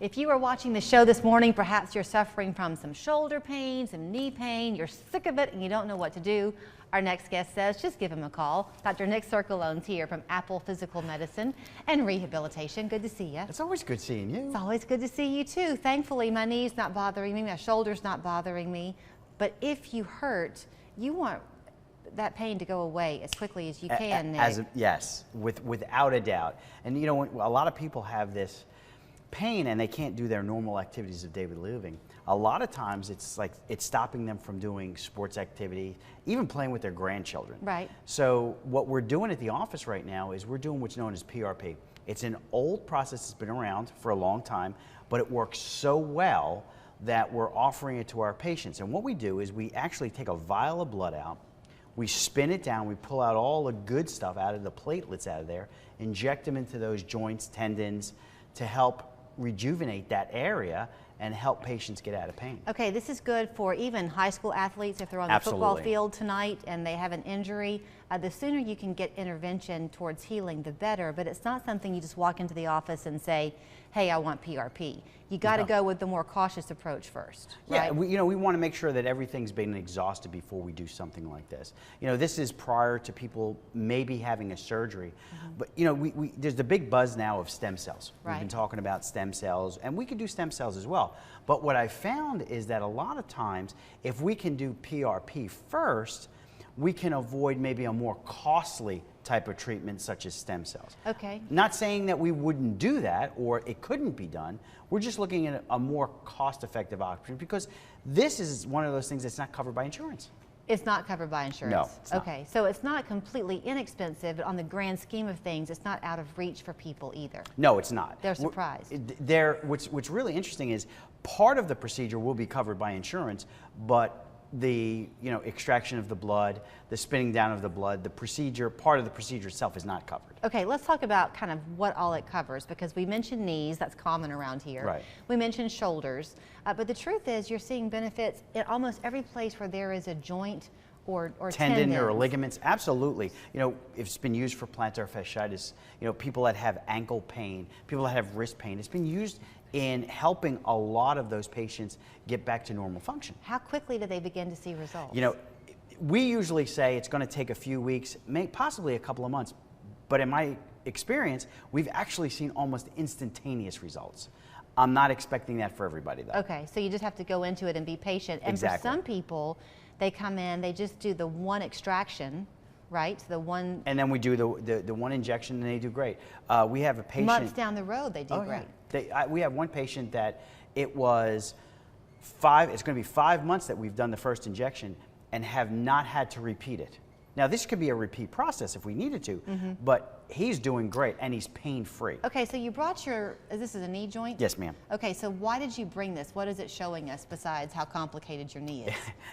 If you are watching the show this morning, perhaps you're suffering from some shoulder pain, some knee pain, you're sick of it and you don't know what to do. Our next guest says just give him a call. Dr. Nick Circolone's here from Apple Physical Medicine and Rehabilitation. Good to see you. It's always good seeing you. It's always good to see you too. Thankfully, my knee's not bothering me, my shoulder's not bothering me. But if you hurt, you want that pain to go away as quickly as you can, Nick. Yes, without a doubt. And you know, a lot of people have this pain and they can't do their normal activities of daily living. A lot of times it's stopping them from doing sports activity, even playing with their grandchildren. Right. So what we're doing at the office right now is we're doing what's known as PRP. It's an old process that's been around for a long time, but it works so well that we're offering it to our patients. And what we do is we actually take a vial of blood out, we spin it down, we pull out all the good stuff out of the platelets out of there, inject them into those joints, tendons, to help rejuvenate that area and help patients get out of pain. Okay, this is good for even high school athletes if they're on the football field tonight and they have an injury. The sooner you can get intervention towards healing, the better, but it's not something you just walk into the office and say, hey, I want PRP. You got to go with the more cautious approach first, right? Yeah, we want to make sure that everything's been exhausted before we do something like this. You know, this is prior to people maybe having a surgery. But, you know, there's the big buzz now of stem cells. Right. We've been talking about stem cells, and we can do stem cells as well. But what I found is that a lot of times, if we can do PRP first, we can avoid maybe a more costly type of treatment such as stem cells. Okay. Not saying that we wouldn't do that or it couldn't be done. We're just looking at a more cost-effective option because this is one of those things that's not covered by insurance. It's not covered by insurance? No, it's not. Okay, so it's not completely inexpensive, but on the grand scheme of things, it's not out of reach for people either. No, it's not. They're surprised. What's really interesting is part of the procedure will be covered by insurance, but the extraction of the blood, the spinning down of the blood, the procedure, part of the procedure itself is not covered. Okay, let's talk about kind of what all it covers, because we mentioned knees, that's common around here. Right. We mentioned shoulders, but the truth is you're seeing benefits in almost every place where there is a joint or tendon or ligaments. Absolutely. You know, it's been used for plantar fasciitis, you know, people that have ankle pain, people that have wrist pain. It's been used in helping a lot of those patients get back to normal function. How quickly do they begin to see results? You know, we usually say it's going to take a few weeks, possibly a couple of months, but in my experience, we've actually seen almost instantaneous results. I'm not expecting that for everybody though. Okay, so you just have to go into it and be patient. And Exactly. for some people, they come in, they just do the one extraction, right? The one. And then we do the one injection and they do great. We have a patient. Months down the road, they do great. Yeah. We have one patient that it's going to be 5 months that we've done the first injection and have not had to repeat it. Now this could be a repeat process if we needed to, but he's doing great and he's pain-free. Okay, so you brought this is a knee joint? Yes, ma'am. Okay, so why did you bring this? What is it showing us besides how complicated your knee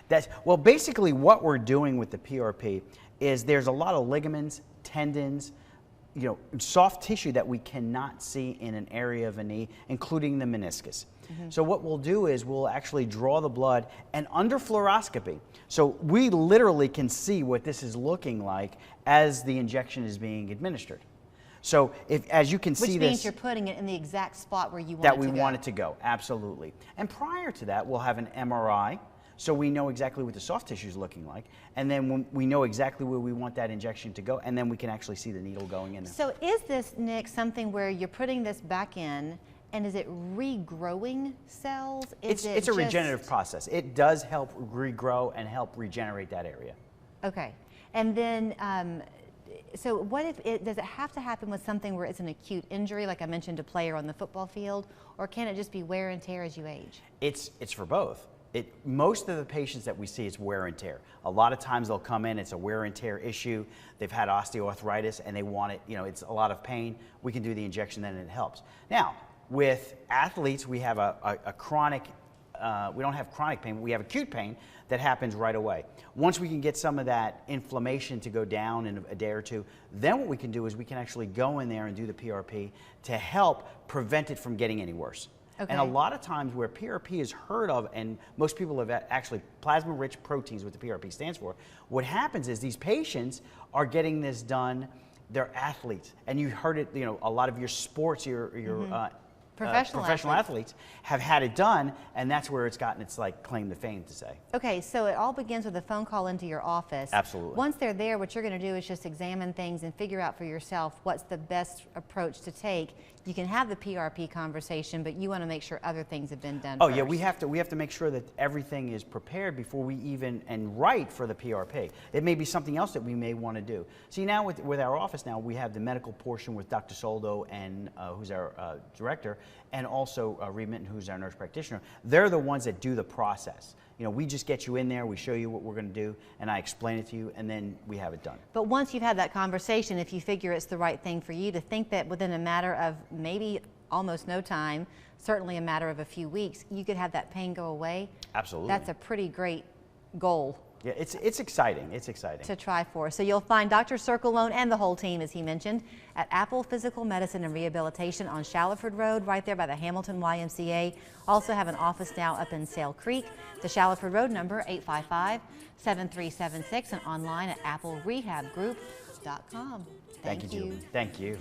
is? Well, basically what we're doing with the PRP is there's a lot of ligaments, tendons, you know, soft tissue that we cannot see in an area of a knee, including the meniscus. So what we'll do is we'll actually draw the blood and under fluoroscopy. So we literally can see what this is looking like as the injection is being administered. So as you can see this. Which means you're putting it in the exact spot where you want it to go. That we want it to go, absolutely. And prior to that, we'll have an MRI. So we know exactly what the soft tissue is looking like, and then when we know exactly where we want that injection to go, and then we can actually see the needle going in there. So is this, Nick, something where you're putting this back in, and is it regrowing cells? It's a regenerative process. It does help regrow and help regenerate that area. Okay, and then so what if does it have to happen with something where it's an acute injury, like I mentioned, a player on the football field, or can it just be wear and tear as you age? It's for both. Most of the patients that we see, it's wear and tear. A lot of times they'll come in, it's a wear and tear issue. They've had osteoarthritis and they want it, you know, it's a lot of pain. We can do the injection then and it helps. Now, with athletes, we have a chronic, we don't have chronic pain, but we have acute pain that happens right away. Once we can get some of that inflammation to go down in a day or two, then what we can do is we can actually go in there and do the PRP to help prevent it from getting any worse. Okay. And a lot of times where PRP is heard of, and most people have actually plasma-rich proteins, what the PRP stands for, what happens is these patients are getting this done, they're athletes, and you heard it, you know, a lot of your sports, your professional athletes have had it done, and that's where it's gotten its like claim to fame to say. Okay, so it all begins with a phone call into your office. Absolutely. Once they're there, what you're going to do is just examine things and figure out for yourself what's the best approach to take. You can have the PRP conversation, but you want to make sure other things have been done first. Yeah, we have to make sure that everything is prepared before we even write for the PRP. It may be something else that we may want to do. See, now with our office now, we have the medical portion with Dr. Soldo and who's our director, and also Reed Minton, who's our nurse practitioner. They're the ones that do the process. You know, we just get you in there, we show you what we're going to do, and I explain it to you, and then we have it done. But once you've had that conversation, if you figure it's the right thing for you, to think that within a matter of maybe almost no time, certainly a matter of a few weeks, you could have that pain go away. Absolutely. That's a pretty great goal. Yeah, it's exciting. It's exciting to try for. So you'll find Dr. Circalone and the whole team, as he mentioned, at Apple Physical Medicine and Rehabilitation on Shallowford Road, right there by the Hamilton YMCA. Also have an office now up in Sale Creek. The Shallowford Road number 855-7376 and online at applerehabgroup.com. Thank you, Julie. Thank you.